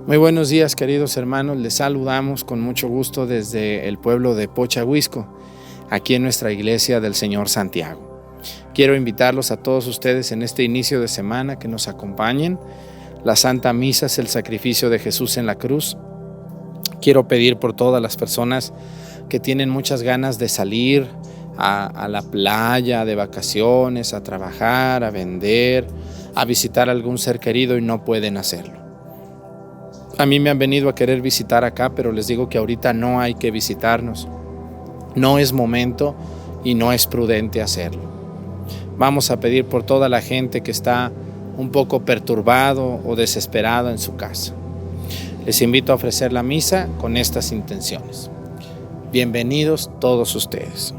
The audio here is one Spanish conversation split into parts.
Muy buenos días, queridos hermanos. Les saludamos con mucho gusto desde el pueblo de Pochahuisco, aquí en nuestra iglesia del Señor Santiago. Quiero invitarlos a todos ustedes en este inicio de semana que nos acompañen. La Santa Misa es el sacrificio de Jesús en la cruz. Quiero pedir por todas las personas que tienen muchas ganas de salir a la playa, de vacaciones, a trabajar, a vender, a visitar a algún ser querido y no pueden hacerlo. A mí me han venido a querer visitar acá, pero les digo que ahorita no hay que visitarnos. No es momento y no es prudente hacerlo. Vamos a pedir por toda la gente que está un poco perturbado o desesperado en su casa. Les invito a ofrecer la misa con estas intenciones. Bienvenidos todos ustedes.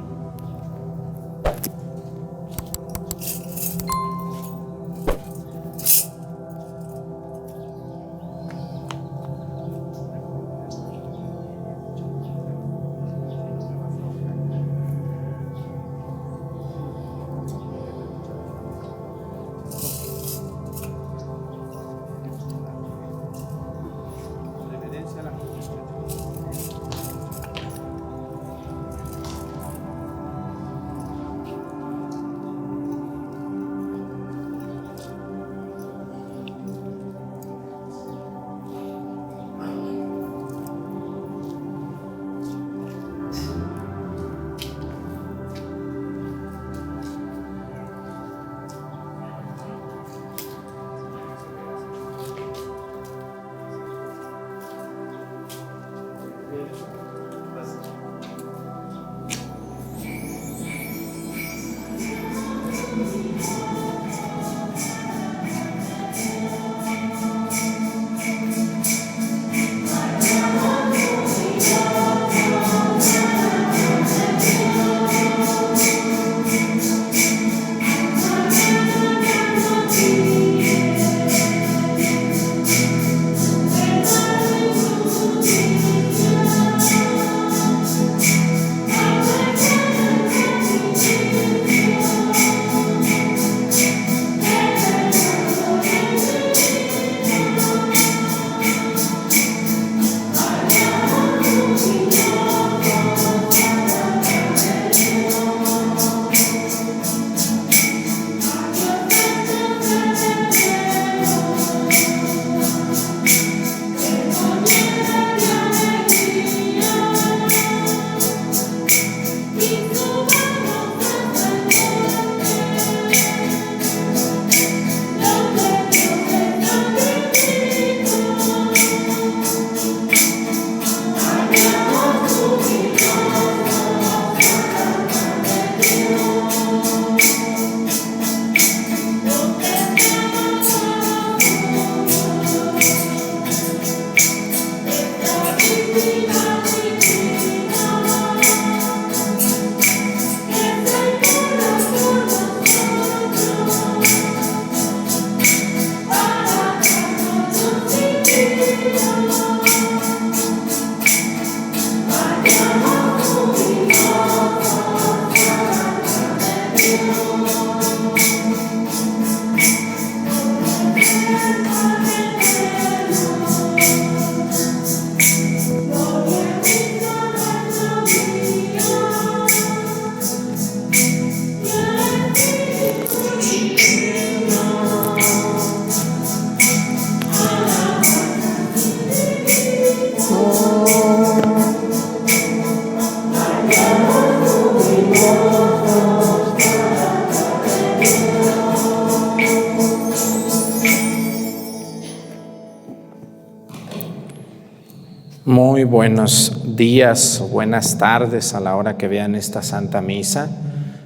Muy buenos días o buenas tardes a la hora que vean esta Santa Misa.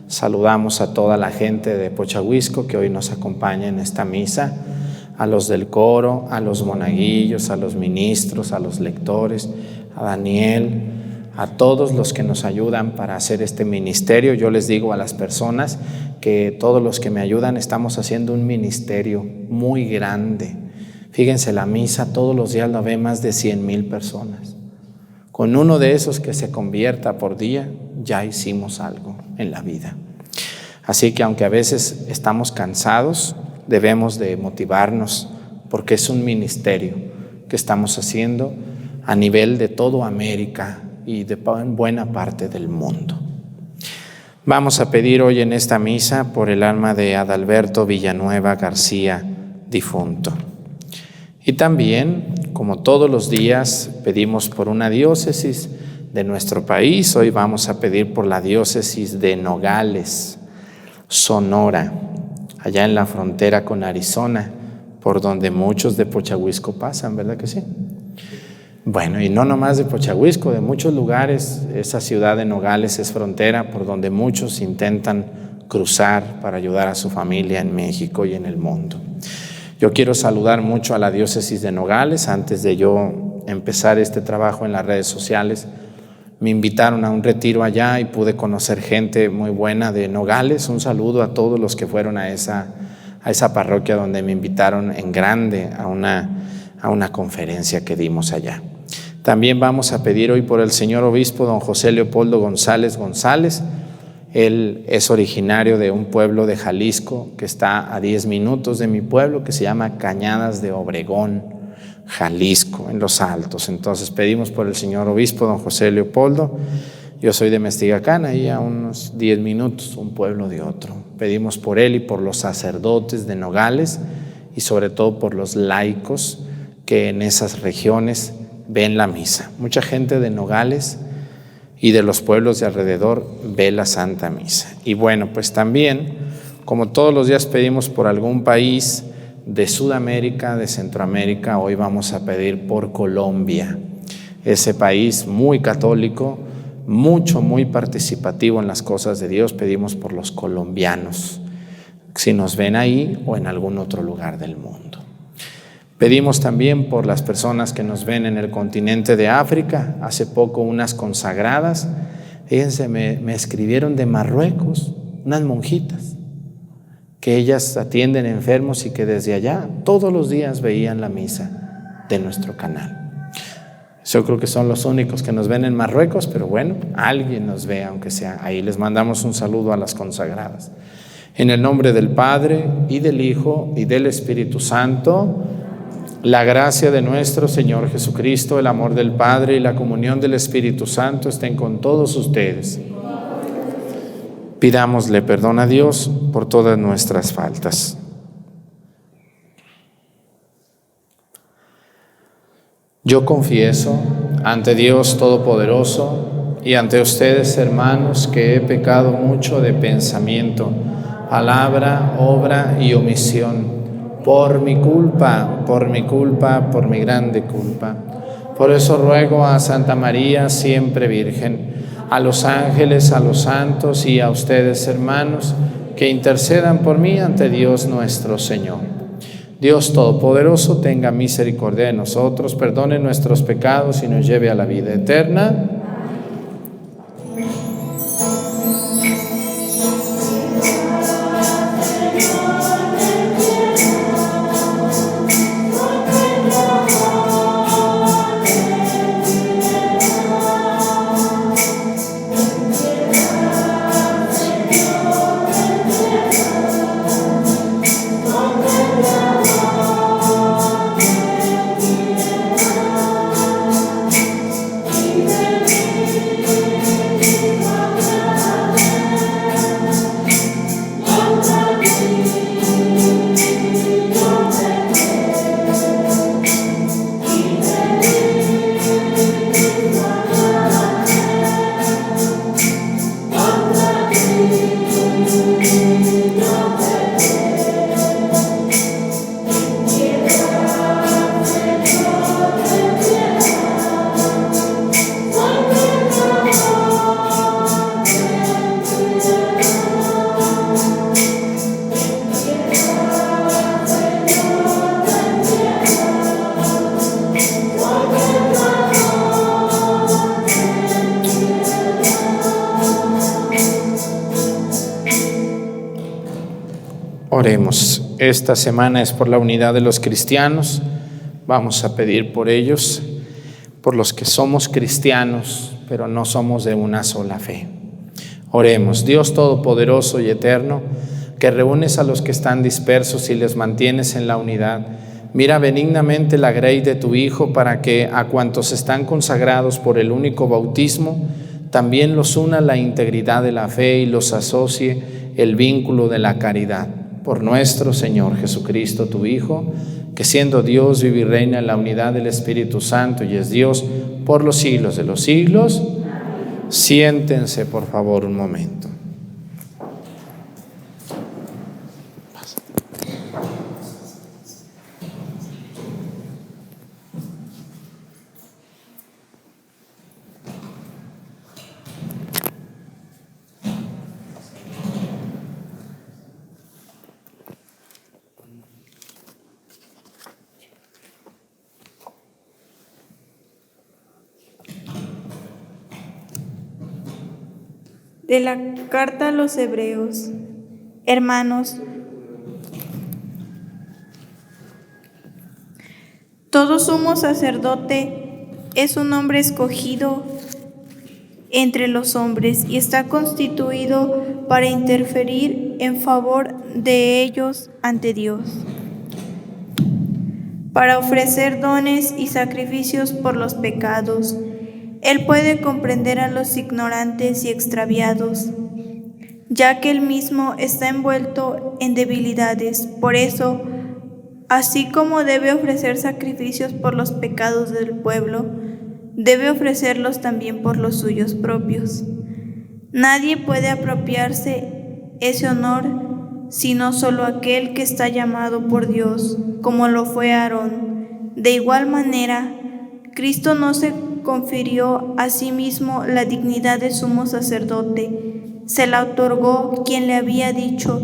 Saludamos a toda la gente de Pochahuisco que hoy nos acompaña en esta misa, a los del coro, a los monaguillos, a los ministros, a los lectores, a Daniel, a todos los que nos ayudan para hacer este ministerio. Yo les digo a las personas que todos los que me ayudan estamos haciendo un ministerio muy grande. Fíjense, la misa todos los días la ve más de 100,000 personas. Con uno de esos que se convierta por día, ya hicimos algo en la vida. Así que aunque a veces estamos cansados, debemos de motivarnos porque es un ministerio que estamos haciendo a nivel de toda América y de buena parte del mundo. Vamos a pedir hoy en esta misa por el alma de Adalberto Villanueva García, difunto. Y también, como todos los días, pedimos por una diócesis de nuestro país. Hoy vamos a pedir por la diócesis de Nogales, Sonora, allá en la frontera con Arizona, por donde muchos de Pochahuisco pasan, ¿verdad que sí? Bueno, y no nomás de Pochahuisco, de muchos lugares. Esa ciudad de Nogales es frontera por donde muchos intentan cruzar para ayudar a su familia en México y en el mundo. Yo quiero saludar mucho a la diócesis de Nogales. Antes de yo empezar este trabajo en las redes sociales, me invitaron a un retiro allá y pude conocer gente muy buena de Nogales. Un saludo a todos los que fueron a esa parroquia donde me invitaron en grande a una conferencia que dimos allá. También vamos a pedir hoy por el señor obispo don José Leopoldo González González. Él es originario de un pueblo de Jalisco que está a 10 minutos de mi pueblo, que se llama Cañadas de Obregón, Jalisco, en los Altos. Entonces pedimos por el señor obispo don José Leopoldo. Yo soy de Mestigacán, ahí a unos 10 minutos, un pueblo de otro. Pedimos por él y por los sacerdotes de Nogales y sobre todo por los laicos que en esas regiones ven la misa. Mucha gente de Nogales y de los pueblos de alrededor ve la Santa Misa. Y bueno, pues también, como todos los días pedimos por algún país de Sudamérica, de Centroamérica, hoy vamos a pedir por Colombia, ese país muy católico, muy participativo en las cosas de Dios. Pedimos por los colombianos, si nos ven ahí o en algún otro lugar del mundo. Pedimos también por las personas que nos ven en el continente de África. Hace poco unas consagradas, fíjense, me escribieron de Marruecos, unas monjitas, que ellas atienden enfermos y que desde allá todos los días veían la misa de nuestro canal. Yo creo que son los únicos que nos ven en Marruecos, pero bueno, alguien nos ve, aunque sea ahí. Les mandamos un saludo a las consagradas. En el nombre del Padre, y del Hijo, y del Espíritu Santo. La gracia de nuestro Señor Jesucristo, el amor del Padre y la comunión del Espíritu Santo estén con todos ustedes. Pidámosle perdón a Dios por todas nuestras faltas. Yo confieso ante Dios Todopoderoso y ante ustedes, hermanos, que he pecado mucho de pensamiento, palabra, obra y omisión. Por mi culpa, por mi grande culpa. Por eso ruego a Santa María, siempre Virgen, a los ángeles, a los santos y a ustedes, hermanos, que intercedan por mí ante Dios nuestro Señor. Dios Todopoderoso tenga misericordia de nosotros, perdone nuestros pecados y nos lleve a la vida eterna. Oremos. Esta semana es por la unidad de los cristianos. Vamos a pedir por ellos, por los que somos cristianos, pero no somos de una sola fe. Oremos. Dios Todopoderoso y Eterno, que reúnes a los que están dispersos y les mantienes en la unidad, Mira benignamente la grey de tu Hijo, para que a cuantos están consagrados por el único bautismo, también los una la integridad de la fe y los asocie el vínculo de la caridad. Por nuestro Señor Jesucristo, tu Hijo, que siendo Dios vive y reina en la unidad del Espíritu Santo y es Dios por los siglos de los siglos. Siéntense, por favor, un momento. De la carta a los Hebreos. Hermanos, todo sumo sacerdote es un hombre escogido entre los hombres y está constituido para interferir en favor de ellos ante Dios, para ofrecer dones y sacrificios por los pecados. Él puede comprender a los ignorantes y extraviados, ya que él mismo está envuelto en debilidades. Por eso, así como debe ofrecer sacrificios por los pecados del pueblo, debe ofrecerlos también por los suyos propios. Nadie puede apropiarse ese honor sino solo aquel que está llamado por Dios, como lo fue Aarón. De igual manera, Cristo no se confirió a sí mismo la dignidad de sumo sacerdote, se la otorgó quien le había dicho: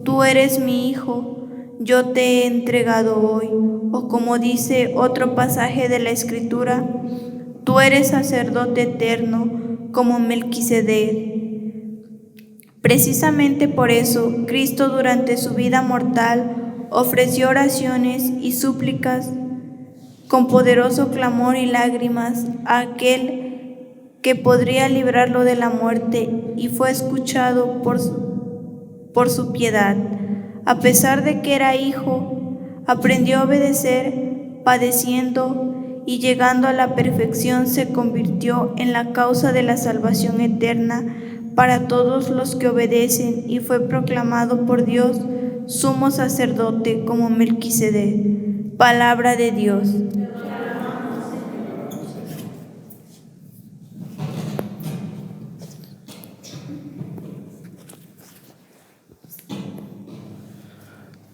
tú eres mi hijo, yo te he entregado hoy. O como dice otro pasaje de la Escritura: tú eres sacerdote eterno como Melquisedec. Precisamente por eso, Cristo durante su vida mortal ofreció oraciones y súplicas con poderoso clamor y lágrimas a aquel que podría librarlo de la muerte, y fue escuchado por su piedad. A pesar de que era hijo, aprendió a obedecer, padeciendo, y llegando a la perfección se convirtió en la causa de la salvación eterna para todos los que obedecen, y fue proclamado por Dios sumo sacerdote como Melquisedec. Palabra de Dios.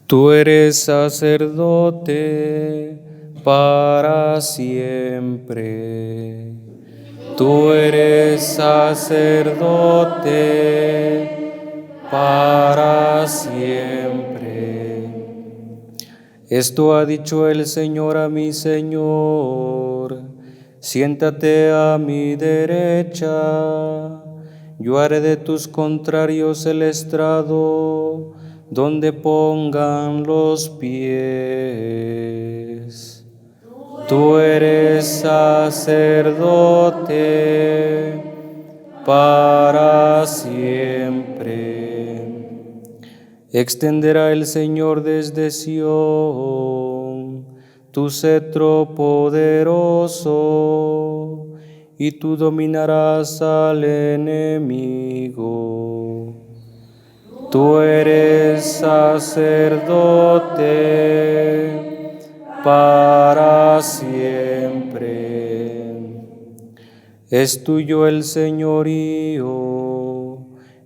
Tú eres sacerdote para siempre. Tú eres sacerdote para siempre. Esto ha dicho el Señor a mi Señor: siéntate a mi derecha. Yo haré de tus contrarios el estrado donde pongan los pies. Tú eres sacerdote para siempre. Extenderá el Señor desde Sión tu cetro poderoso, y tú dominarás al enemigo. Tú eres sacerdote para siempre. Es tuyo el señorío,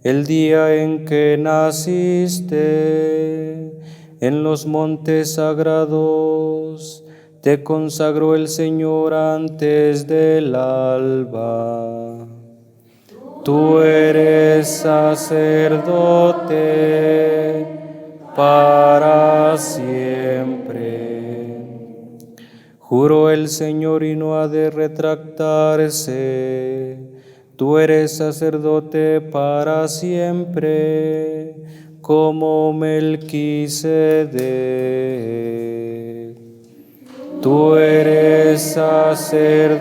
el día en que naciste. En los montes sagrados te consagró el Señor antes del alba. Tú eres sacerdote para siempre. Juró el Señor y no ha de retractarse. Tú eres sacerdote para siempre, como Melquisedec. Tú eres sacerdote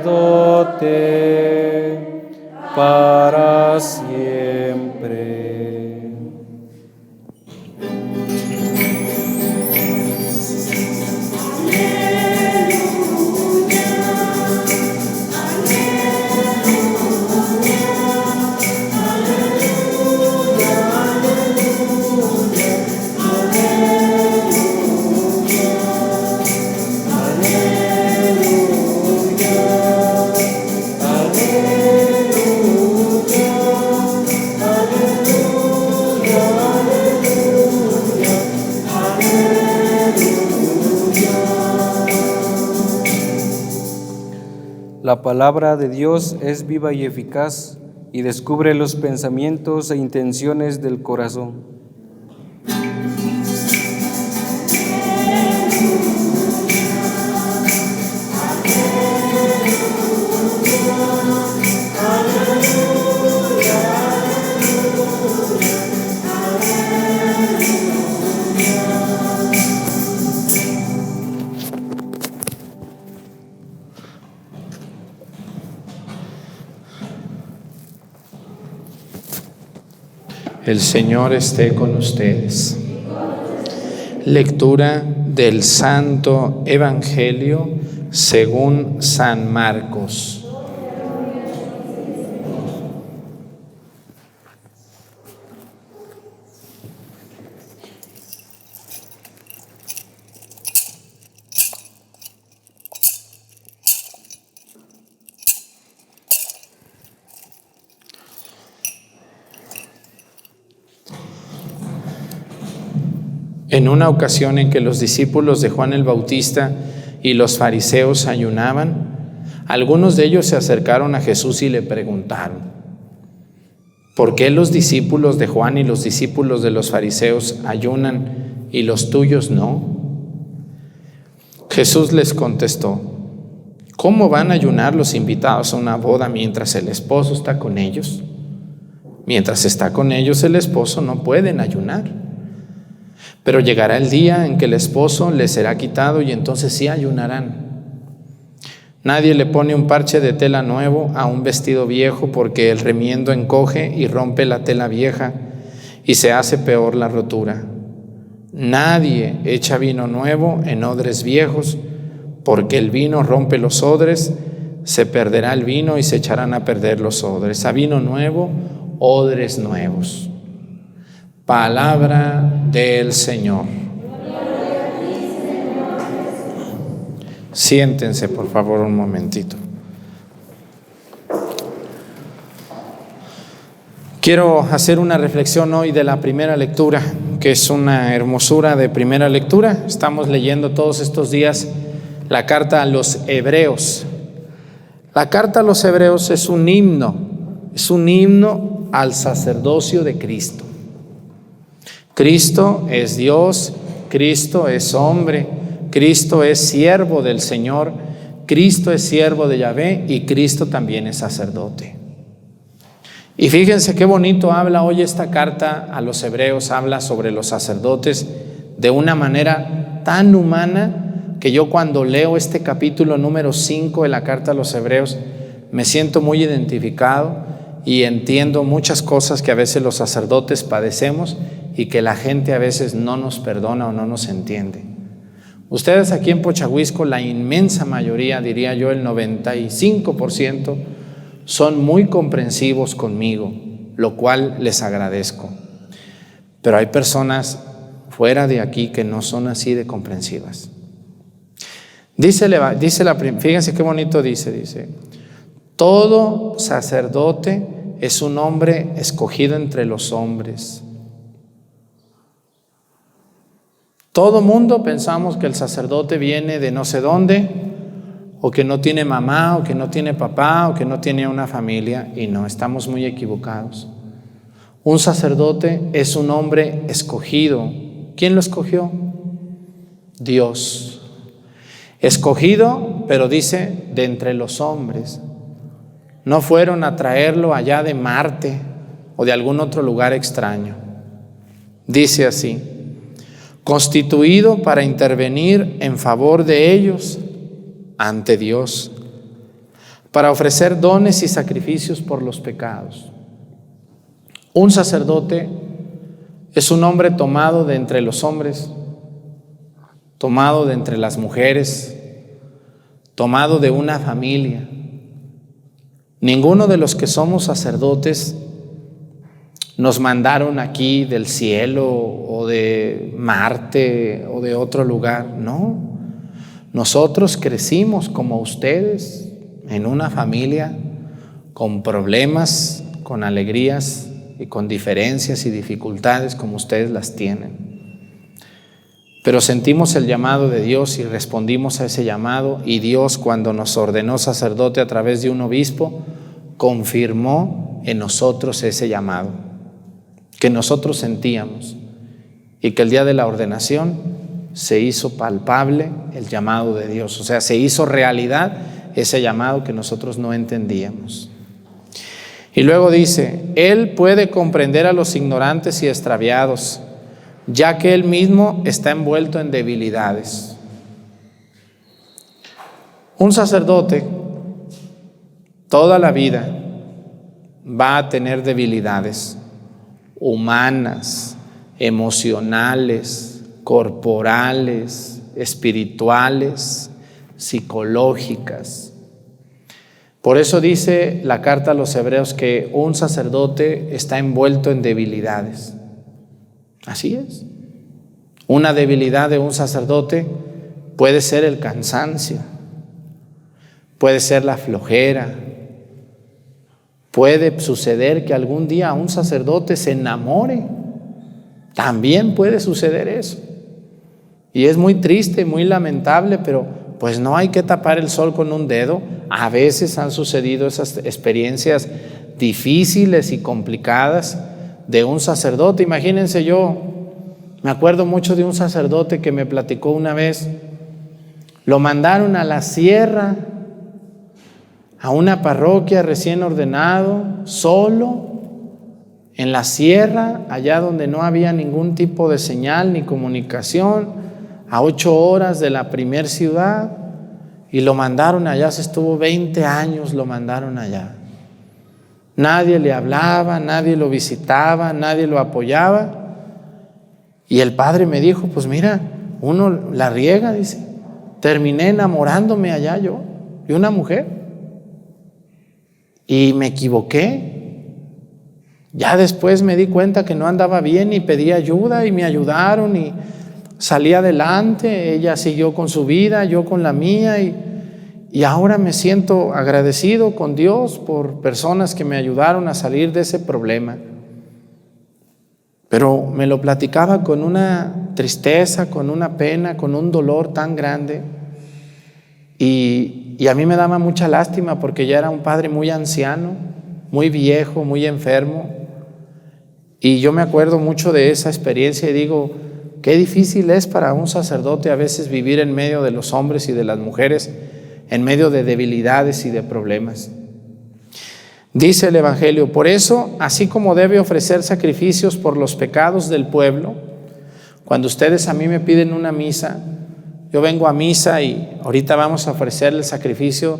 para siempre. La palabra de Dios es viva y eficaz y descubre los pensamientos e intenciones del corazón. El Señor esté con ustedes. Lectura del Santo Evangelio según San Marcos. En una ocasión en que los discípulos de Juan el Bautista y los fariseos ayunaban, algunos de ellos se acercaron a Jesús y le preguntaron: ¿por qué los discípulos de Juan y los discípulos de los fariseos ayunan y los tuyos no? Jesús les contestó: ¿cómo van a ayunar los invitados a una boda mientras el esposo está con ellos? Mientras está con ellos el esposo no pueden ayunar. Pero llegará el día en que el esposo les será quitado y entonces sí ayunarán. Nadie le pone un parche de tela nuevo a un vestido viejo, porque el remiendo encoge y rompe la tela vieja y se hace peor la rotura. Nadie echa vino nuevo en odres viejos, porque el vino rompe los odres, se perderá el vino y se echarán a perder los odres. A vino nuevo, odres nuevos. Palabra del Señor. Siéntense, por favor, un momentito. Quiero hacer una reflexión hoy de la primera lectura, que es una hermosura de primera lectura. Estamos leyendo todos estos días la carta a los Hebreos. La carta a los Hebreos es un himno al sacerdocio de Cristo. Cristo es Dios, Cristo es hombre, Cristo es siervo del Señor, Cristo es siervo de Yahvé y Cristo también es sacerdote. Y fíjense qué bonito habla hoy esta carta a los Hebreos, habla sobre los sacerdotes de una manera tan humana que yo cuando leo este capítulo número 5 de la carta a los Hebreos me siento muy identificado y entiendo muchas cosas que a veces los sacerdotes padecemos y que la gente a veces no nos perdona o no nos entiende. Ustedes aquí en Pochahuisco, la inmensa mayoría, diría yo el 95%, son muy comprensivos conmigo, lo cual les agradezco. Pero hay personas fuera de aquí que no son así de comprensivas. Fíjense qué bonito dice, todo sacerdote es un hombre escogido entre los hombres. Todo mundo pensamos que el sacerdote viene de no sé dónde, o que no tiene mamá, o que no tiene papá, o que no tiene una familia, y no, estamos muy equivocados. Un sacerdote es un hombre escogido. ¿Quién lo escogió? Dios. Escogido, pero dice, de entre los hombres. No fueron a traerlo allá de Marte o de algún otro lugar extraño. Dice así: constituido para intervenir en favor de ellos ante Dios, para ofrecer dones y sacrificios por los pecados. Un sacerdote es un hombre tomado de entre los hombres, tomado de entre las mujeres, tomado de una familia. Ninguno de los que somos sacerdotes nos mandaron aquí del cielo o de Marte o de otro lugar, no. Nosotros crecimos como ustedes en una familia con problemas, con alegrías y con diferencias y dificultades como ustedes las tienen. Pero sentimos el llamado de Dios y respondimos a ese llamado, y Dios, cuando nos ordenó sacerdote a través de un obispo, confirmó en nosotros ese llamado que nosotros sentíamos, y que el día de la ordenación se hizo palpable el llamado de Dios, o sea, se hizo realidad ese llamado que nosotros no entendíamos. Y luego dice, Él puede comprender a los ignorantes y extraviados, ya que Él mismo está envuelto en debilidades. Un sacerdote toda la vida va a tener debilidades humanas, emocionales, corporales, espirituales, psicológicas. Por eso dice la carta a los Hebreos que un sacerdote está envuelto en debilidades. Así es. Una debilidad de un sacerdote puede ser el cansancio, puede ser la flojera, puede suceder que algún día un sacerdote se enamore. También puede suceder eso. Y es muy triste, muy lamentable, pero pues no hay que tapar el sol con un dedo. A veces han sucedido esas experiencias difíciles y complicadas de un sacerdote. Imagínense, yo me acuerdo mucho de un sacerdote que me platicó una vez. Lo mandaron a la sierra, a una parroquia recién ordenado, solo, en la sierra, allá donde no había ningún tipo de señal ni comunicación, a 8 horas de la primer ciudad, y lo mandaron allá. Se estuvo 20 años, lo mandaron allá. Nadie le hablaba, nadie lo visitaba, nadie lo apoyaba. Y el padre me dijo, pues mira, uno la riega, dice. Terminé enamorándome allá yo de una mujer. Y me equivoqué. Ya después me di cuenta que no andaba bien y pedí ayuda y me ayudaron y salí adelante. Ella siguió con su vida, yo con la mía, y ahora me siento agradecido con Dios por personas que me ayudaron a salir de ese problema. Pero me lo platicaba con una tristeza, con una pena, con un dolor tan grande. Y a mí me daba mucha lástima porque ya era un padre muy anciano, muy viejo, muy enfermo. Y yo me acuerdo mucho de esa experiencia y digo, qué difícil es para un sacerdote a veces vivir en medio de los hombres y de las mujeres, en medio de debilidades y de problemas. Dice el Evangelio, por eso, así como debe ofrecer sacrificios por los pecados del pueblo, cuando ustedes a mí me piden una misa, yo vengo a misa y ahorita vamos a ofrecer el sacrificio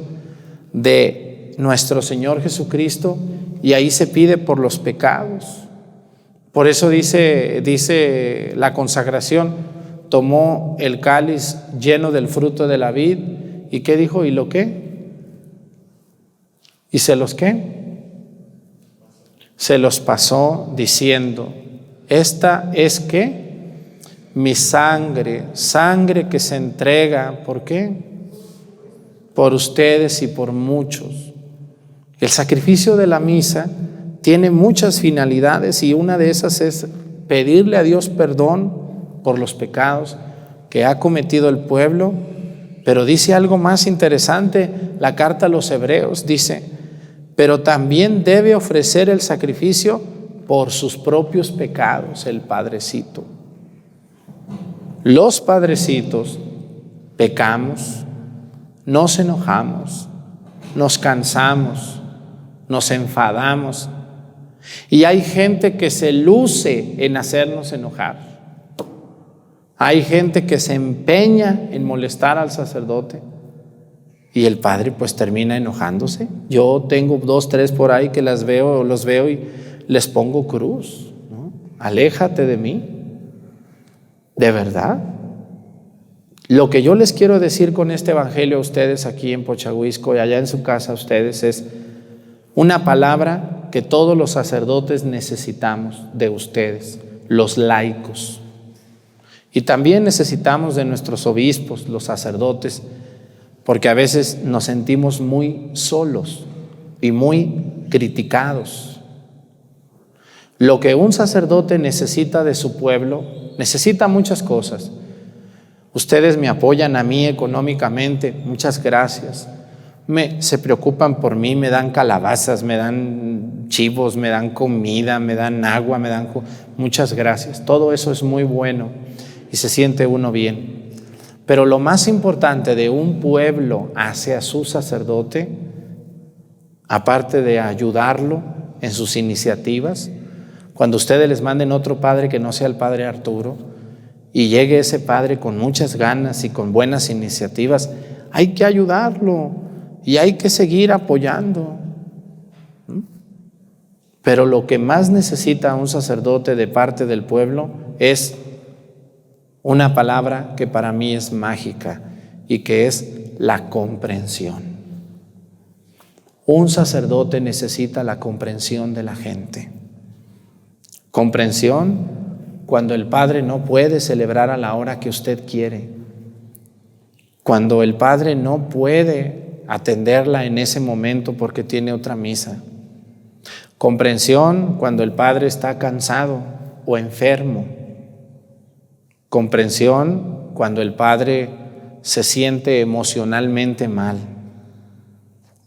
de nuestro Señor Jesucristo, y ahí se pide por los pecados. Por eso dice la consagración, tomó el cáliz lleno del fruto de la vid, ¿y qué dijo? ¿Y lo qué? ¿Y se los qué? Se los pasó diciendo, esta es ¿qué? Mi sangre, sangre que se entrega, ¿por qué? Por ustedes y por muchos. El sacrificio de la misa tiene muchas finalidades y una de esas es pedirle a Dios perdón por los pecados que ha cometido el pueblo. Pero dice algo más interesante, la carta a los Hebreos dice, pero también debe ofrecer el sacrificio por sus propios pecados, el padrecito. Los padrecitos pecamos, nos enojamos, nos cansamos, nos enfadamos, y hay gente que se luce en hacernos enojar. Hay gente que se empeña en molestar al sacerdote y el padre pues termina enojándose. Yo tengo 2, 3 por ahí que los veo y les pongo cruz, ¿no? Aléjate de mí. ¿De verdad? Lo que yo les quiero decir con este evangelio a ustedes aquí en Pochahuisco y allá en su casa a ustedes es una palabra que todos los sacerdotes necesitamos de ustedes, los laicos. Y también necesitamos de nuestros obispos, los sacerdotes, porque a veces nos sentimos muy solos y muy criticados. Lo que un sacerdote necesita de su pueblo, necesita muchas cosas, Ustedes me apoyan a mí económicamente, muchas gracias. Se preocupan por mí, me dan calabazas, me dan chivos, me dan comida, me dan agua, muchas gracias. Todo eso es muy bueno y se siente uno bien. Pero lo más importante de un pueblo hacia su sacerdote, aparte de ayudarlo en sus iniciativas, cuando ustedes les manden otro padre que no sea el padre Arturo, y llegue ese padre con muchas ganas y con buenas iniciativas, hay que ayudarlo y hay que seguir apoyando. Pero lo que más necesita un sacerdote de parte del pueblo es una palabra que para mí es mágica y que es la comprensión. Un sacerdote necesita la comprensión de la gente. Comprensión cuando el padre no puede celebrar a la hora que usted quiere, cuando el padre no puede atenderla en ese momento porque tiene otra misa. Comprensión cuando el padre está cansado o enfermo. Comprensión cuando el padre se siente emocionalmente mal.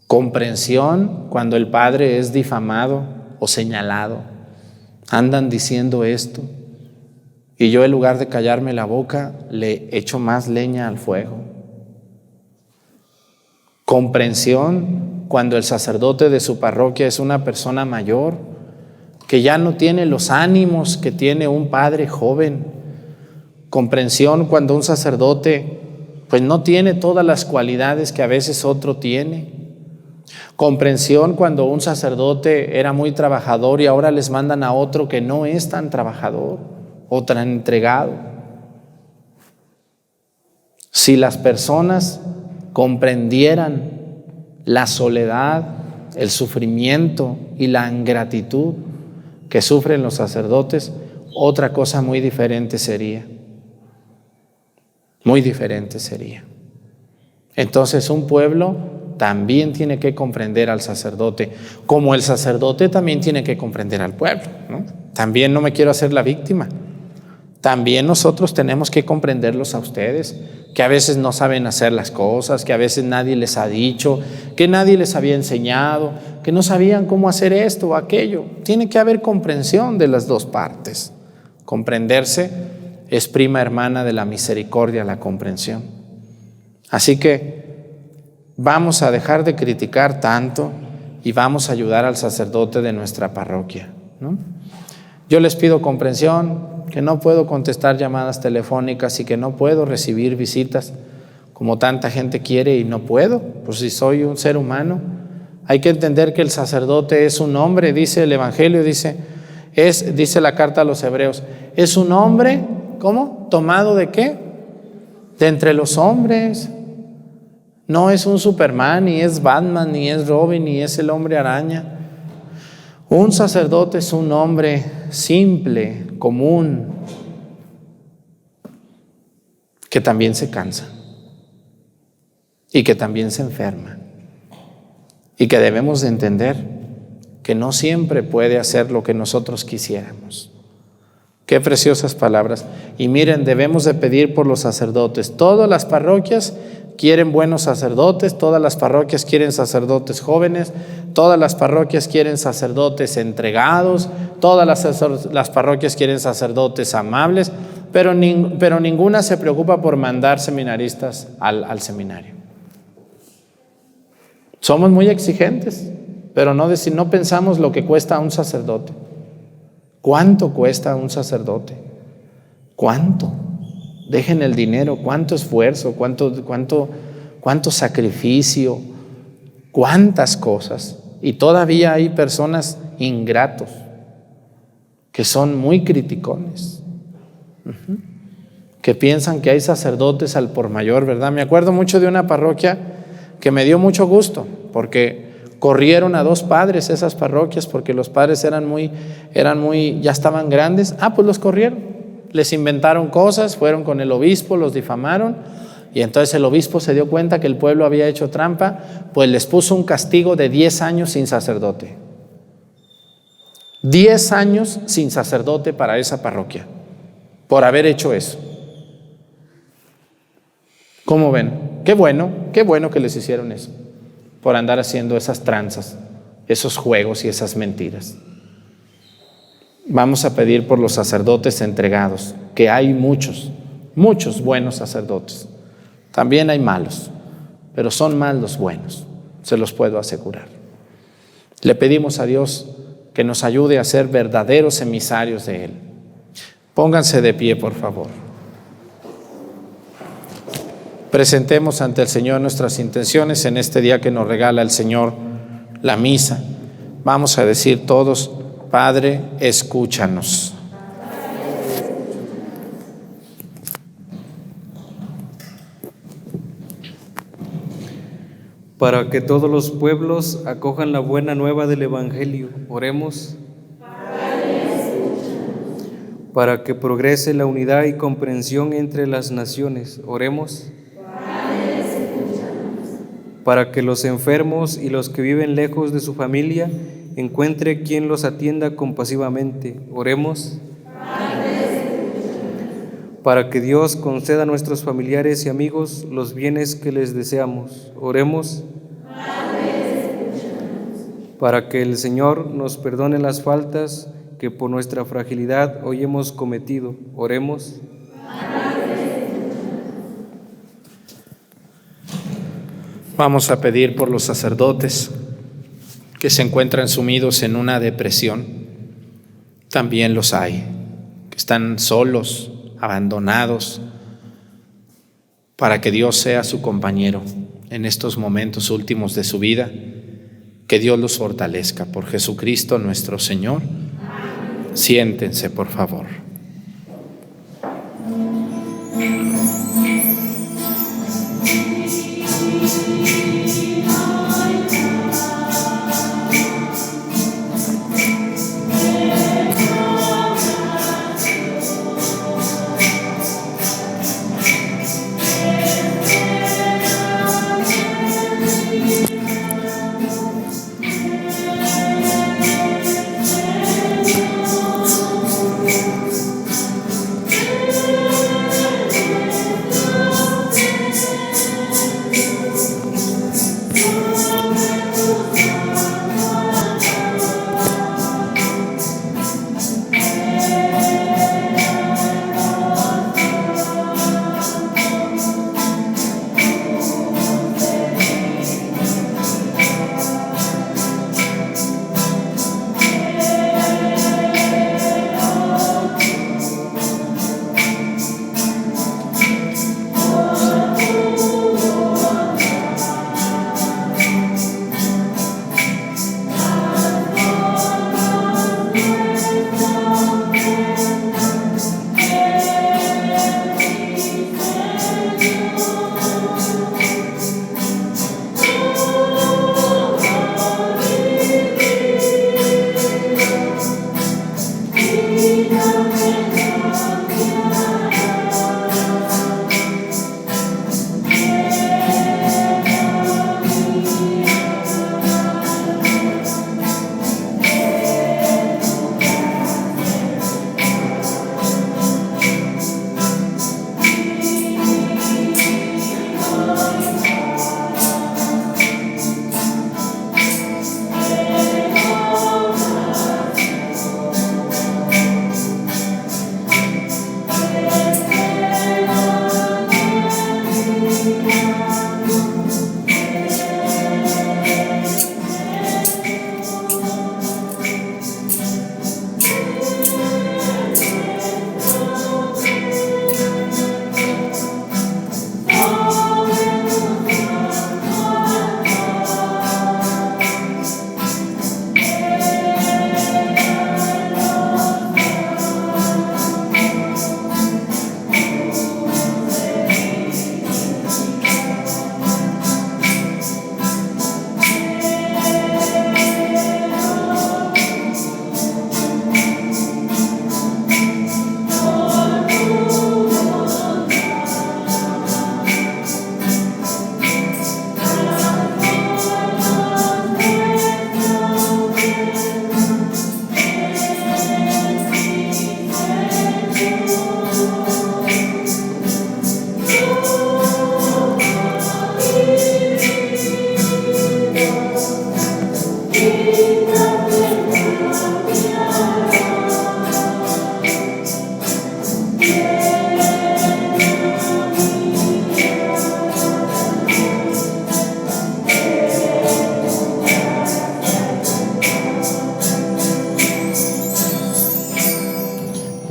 Comprensión cuando el padre es difamado o señalado. Andan diciendo esto y yo, en lugar de callarme la boca, le echo más leña al fuego. Comprensión cuando el sacerdote de su parroquia es una persona mayor que ya no tiene los ánimos que tiene un padre joven. Comprensión cuando un sacerdote pues no tiene todas las cualidades que a veces otro tiene. Comprensión cuando un sacerdote era muy trabajador y ahora les mandan a otro que no es tan trabajador o tan entregado. Si las personas comprendieran la soledad, el sufrimiento y la ingratitud que sufren los sacerdotes, otra cosa muy diferente sería. Muy diferente sería. Entonces un pueblo también tiene que comprender al sacerdote, como el sacerdote también tiene que comprender al pueblo, ¿no? También no me quiero hacer la víctima. También nosotros tenemos que comprenderlos a ustedes, que a veces no saben hacer las cosas, que a veces nadie les ha dicho, que nadie les había enseñado, que no sabían cómo hacer esto o aquello. Tiene que haber comprensión de las dos partes. Comprenderse es prima hermana de la misericordia, la comprensión. Así que vamos a dejar de criticar tanto y vamos a ayudar al sacerdote de nuestra parroquia, ¿no? Yo les pido comprensión, que no puedo contestar llamadas telefónicas y que no puedo recibir visitas como tanta gente quiere y no puedo, pues si soy un ser humano. Hay que entender que el sacerdote es un hombre, dice el Evangelio, dice la carta a los Hebreos, es un hombre, ¿cómo? ¿Tomado de qué? De entre los hombres. No es un Superman, ni es Batman, ni es Robin, ni es el hombre araña. Un sacerdote es un hombre simple, común, que también se cansa y que también se enferma y que debemos de entender que no siempre puede hacer lo que nosotros quisiéramos. Qué preciosas palabras. Y miren, debemos de pedir por los sacerdotes. Todas las parroquias quieren buenos sacerdotes, todas las parroquias quieren sacerdotes jóvenes, todas las parroquias quieren sacerdotes entregados, todas las parroquias quieren sacerdotes amables, pero ninguna se preocupa por mandar seminaristas al seminario. Somos muy exigentes, pero no pensamos lo que cuesta un sacerdote. ¿Cuánto cuesta un sacerdote? ¿Cuánto? Dejen el dinero, cuánto esfuerzo, cuánto sacrificio, cuántas cosas. Y todavía hay personas ingratos que son muy criticones, que piensan que hay sacerdotes al por mayor, ¿verdad? Me acuerdo mucho de una parroquia que me dio mucho gusto, porque corrieron a 2 padres esas parroquias porque los padres ya estaban grandes. Pues los corrieron, les inventaron cosas, fueron con el obispo, los difamaron y entonces el obispo se dio cuenta que el pueblo había hecho trampa, pues les puso un castigo de 10 años sin sacerdote. 10 años sin sacerdote para esa parroquia por haber hecho eso. ¿Cómo ven? Qué bueno que les hicieron eso, por andar haciendo esas tranzas, esos juegos y esas mentiras. Vamos a pedir por los sacerdotes entregados, que hay muchos buenos sacerdotes. También hay malos, pero son más los buenos, se los puedo asegurar. Le pedimos a Dios que nos ayude a ser verdaderos emisarios de Él. Pónganse de pie, por favor. Presentemos ante el Señor nuestras intenciones en este día que nos regala el Señor, la misa. Vamos a decir todos: Padre, escúchanos. Para que todos los pueblos acojan la buena nueva del Evangelio, oremos. Para que progrese la unidad y comprensión entre las naciones, oremos. Para que los enfermos y los que viven lejos de su familia encuentre quien los atienda compasivamente, oremos. Para que Dios conceda a nuestros familiares y amigos los bienes que les deseamos, oremos. Para que el Señor nos perdone las faltas que por nuestra fragilidad hoy hemos cometido, oremos. Vamos a pedir por los sacerdotes que se encuentran sumidos en una depresión. También los hay, que están solos, abandonados, para que Dios sea su compañero en estos momentos últimos de su vida. Que Dios los fortalezca por Jesucristo nuestro Señor. Siéntense, por favor.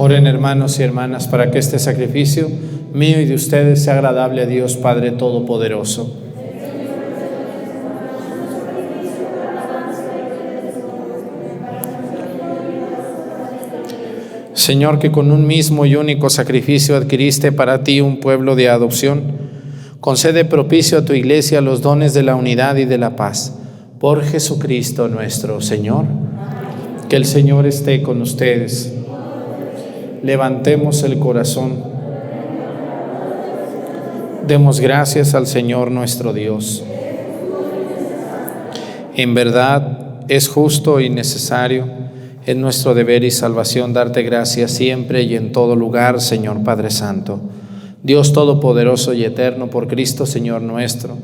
Oren, hermanos y hermanas, para que este sacrificio mío y de ustedes sea agradable a Dios Padre Todopoderoso. Señor, que con un mismo y único sacrificio adquiriste para ti un pueblo de adopción, concede propicio a tu Iglesia los dones de la unidad y de la paz. Por Jesucristo nuestro Señor. Que el Señor esté con ustedes. Levantemos el corazón. Demos gracias al Señor nuestro Dios. En verdad es justo y necesario, es nuestro deber y salvación darte gracias siempre y en todo lugar, Señor Padre Santo, Dios Todopoderoso y Eterno, por Cristo Señor nuestro.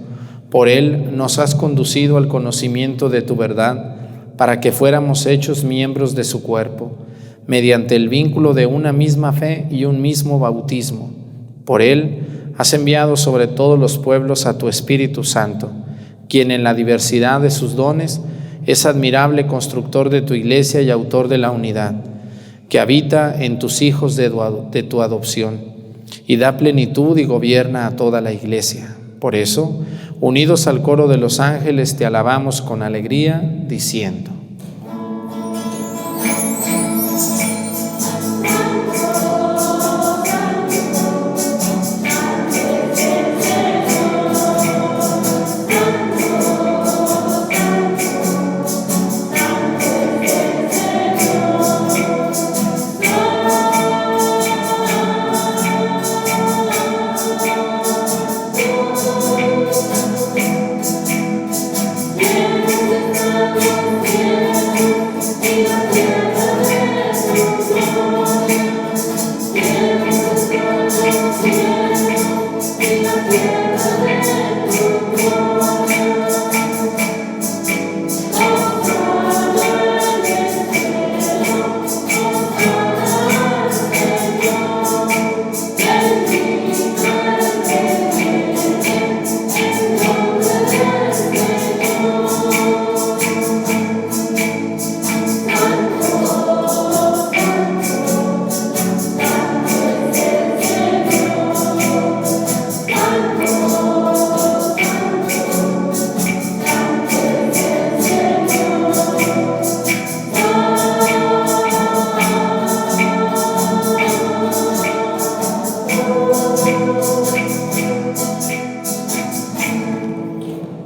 Por Él nos has conducido al conocimiento de tu verdad, para que fuéramos hechos miembros de su cuerpo, mediante el vínculo de una misma fe y un mismo bautismo. Por Él has enviado sobre todos los pueblos a tu Espíritu Santo, quien en la diversidad de sus dones es admirable constructor de tu Iglesia y autor de la unidad, que habita en tus hijos de tu adopción, y da plenitud y gobierna a toda la Iglesia. Por eso, unidos al coro de los ángeles, te alabamos con alegría, diciendo: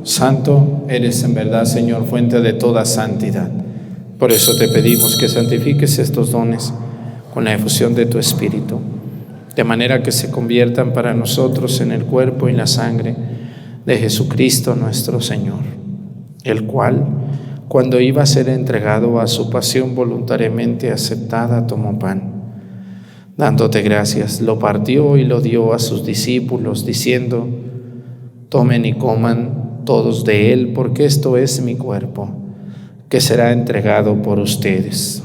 Santo eres en verdad, Señor, fuente de toda santidad. Por eso te pedimos que santifiques estos dones con la efusión de tu Espíritu, de manera que se conviertan para nosotros en el cuerpo y la sangre de Jesucristo nuestro Señor, el cual, cuando iba a ser entregado a su pasión voluntariamente aceptada, tomó pan. Dándote gracias, lo partió y lo dio a sus discípulos, diciendo: tomen y coman todos de él, porque esto es mi cuerpo, que será entregado por ustedes.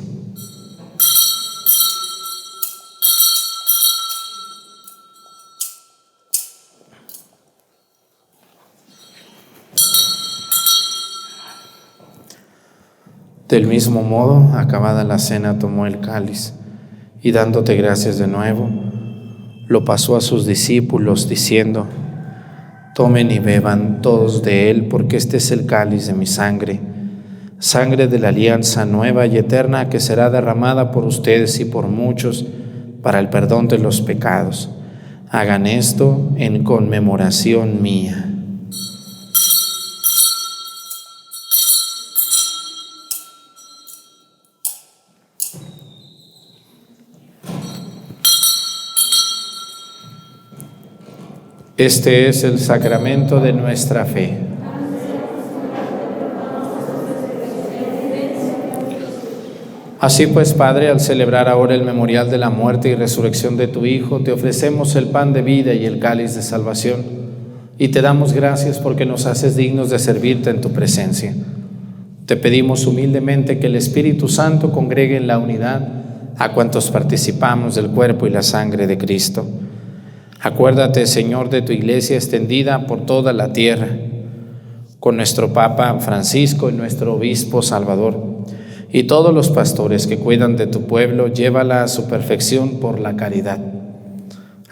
Del mismo modo, acabada la cena, tomó el cáliz y dándote gracias de nuevo, lo pasó a sus discípulos, diciendo: tomen y beban todos de él, porque este es el cáliz de mi sangre, sangre de la alianza nueva y eterna, que será derramada por ustedes y por muchos para el perdón de los pecados. Hagan esto en conmemoración mía. Este es el sacramento de nuestra fe. Así pues, Padre, al celebrar ahora el memorial de la muerte y resurrección de tu Hijo, te ofrecemos el pan de vida y el cáliz de salvación, y te damos gracias porque nos haces dignos de servirte en tu presencia. Te pedimos humildemente que el Espíritu Santo congregue en la unidad a cuantos participamos del cuerpo y la sangre de Cristo. Acuérdate, Señor, de tu Iglesia extendida por toda la tierra, con nuestro Papa Francisco y nuestro Obispo Salvador, y todos los pastores que cuidan de tu pueblo, llévala a su perfección por la caridad.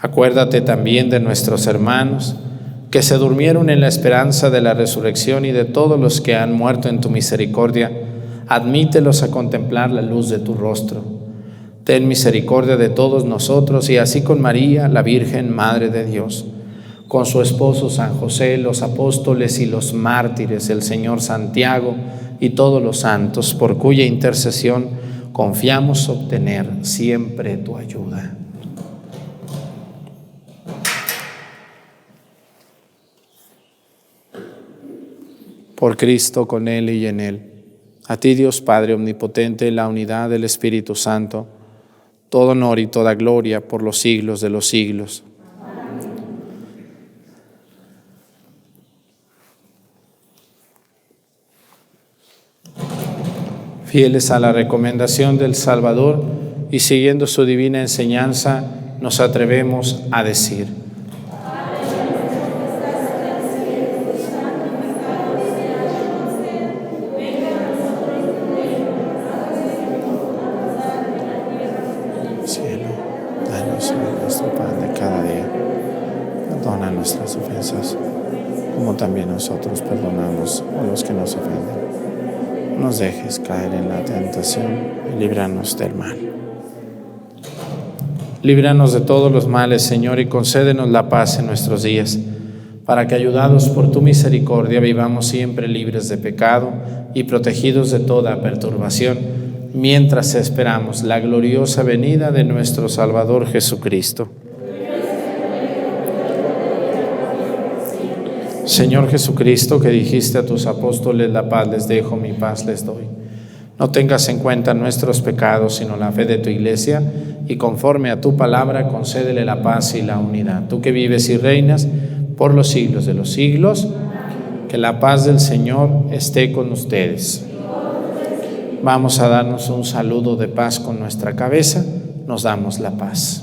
Acuérdate también de nuestros hermanos que se durmieron en la esperanza de la resurrección y de todos los que han muerto en tu misericordia. Admítelos a contemplar la luz de tu rostro. Ten misericordia de todos nosotros y así con María, la Virgen Madre de Dios, con su esposo San José, los apóstoles y los mártires, el Señor Santiago y todos los santos, por cuya intercesión confiamos obtener siempre tu ayuda. Por Cristo, con Él y en Él. A ti, Dios Padre omnipotente, en la unidad del Espíritu Santo, todo honor y toda gloria por los siglos de los siglos. Fieles a la recomendación del Salvador y siguiendo su divina enseñanza, nos atrevemos a decir: Cielo, danos hoy nuestro pan de cada día. Perdona nuestras ofensas, como también nosotros perdonamos a los que nos ofenden. No nos dejes caer en la tentación y líbranos del mal. Líbranos de todos los males, Señor, y concédenos la paz en nuestros días, para que, ayudados por tu misericordia, vivamos siempre libres de pecado y protegidos de toda perturbación, mientras esperamos la gloriosa venida de nuestro Salvador Jesucristo. Señor Jesucristo, que dijiste a tus apóstoles: la paz les dejo, mi paz les doy. No tengas en cuenta nuestros pecados, sino la fe de tu Iglesia, y conforme a tu palabra, concédele la paz y la unidad. Tú que vives y reinas por los siglos de los siglos, que la paz del Señor esté con ustedes. Vamos a darnos un saludo de paz con nuestra cabeza. Nos damos la paz.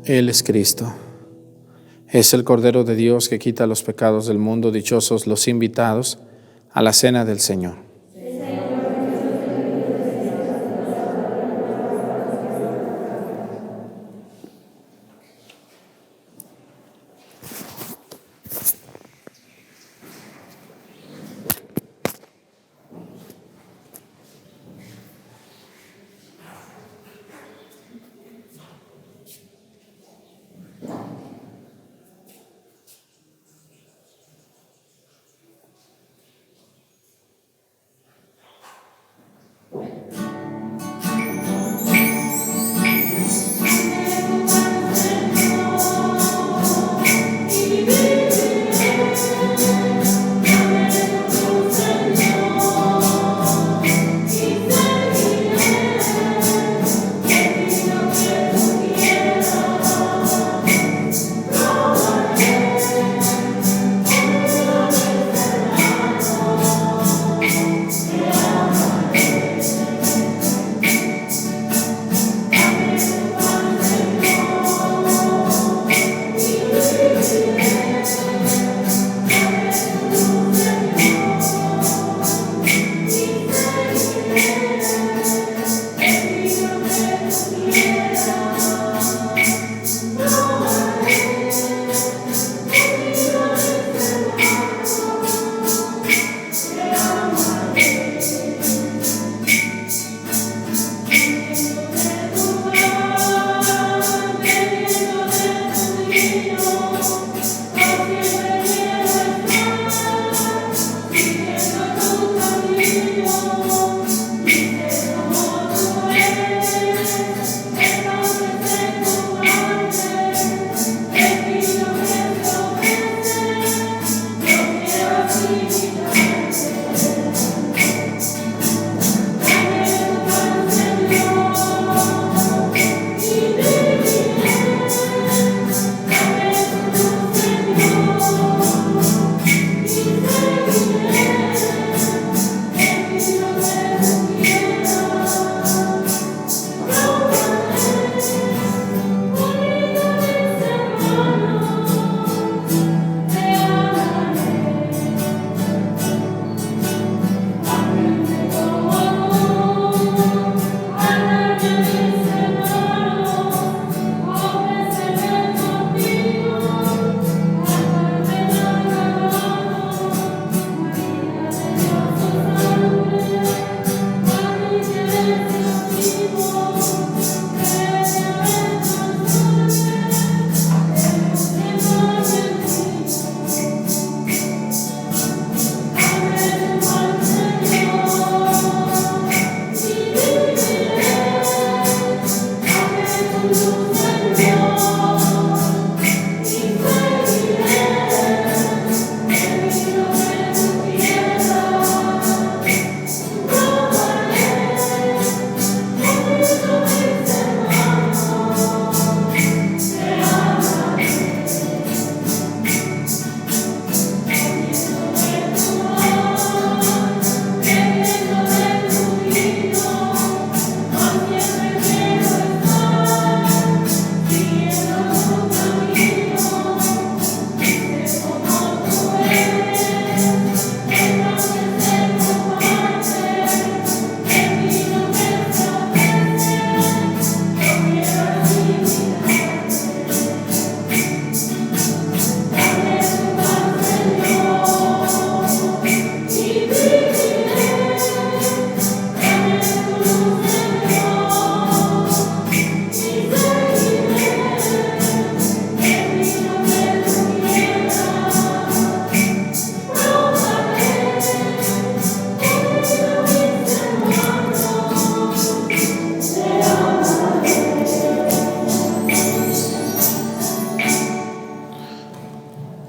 Él es Cristo. Es el Cordero de Dios que quita los pecados del mundo. Dichosos los invitados a la cena del Señor.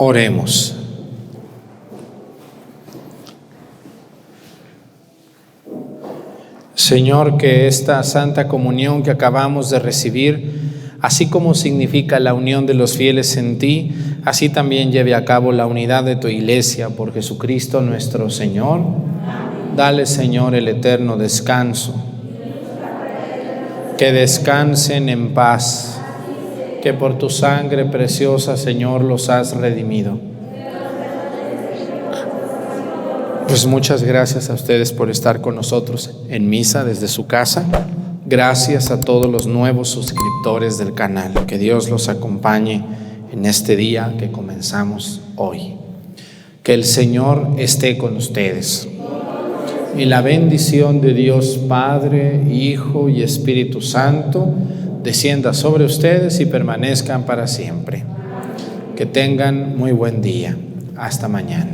Oremos. Señor, que esta Santa Comunión que acabamos de recibir, así como significa la unión de los fieles en ti, así también lleve a cabo la unidad de tu Iglesia por Jesucristo nuestro Señor. Dale, Señor, el eterno descanso. Que descansen en paz, que por tu sangre preciosa, Señor, los has redimido. Pues muchas gracias a ustedes por estar con nosotros en misa desde su casa. Gracias a todos los nuevos suscriptores del canal. Que Dios los acompañe en este día que comenzamos hoy. Que el Señor esté con ustedes. Y la bendición de Dios Padre, Hijo y Espíritu Santo descienda sobre ustedes y permanezcan para siempre. Que tengan muy buen día. Hasta mañana.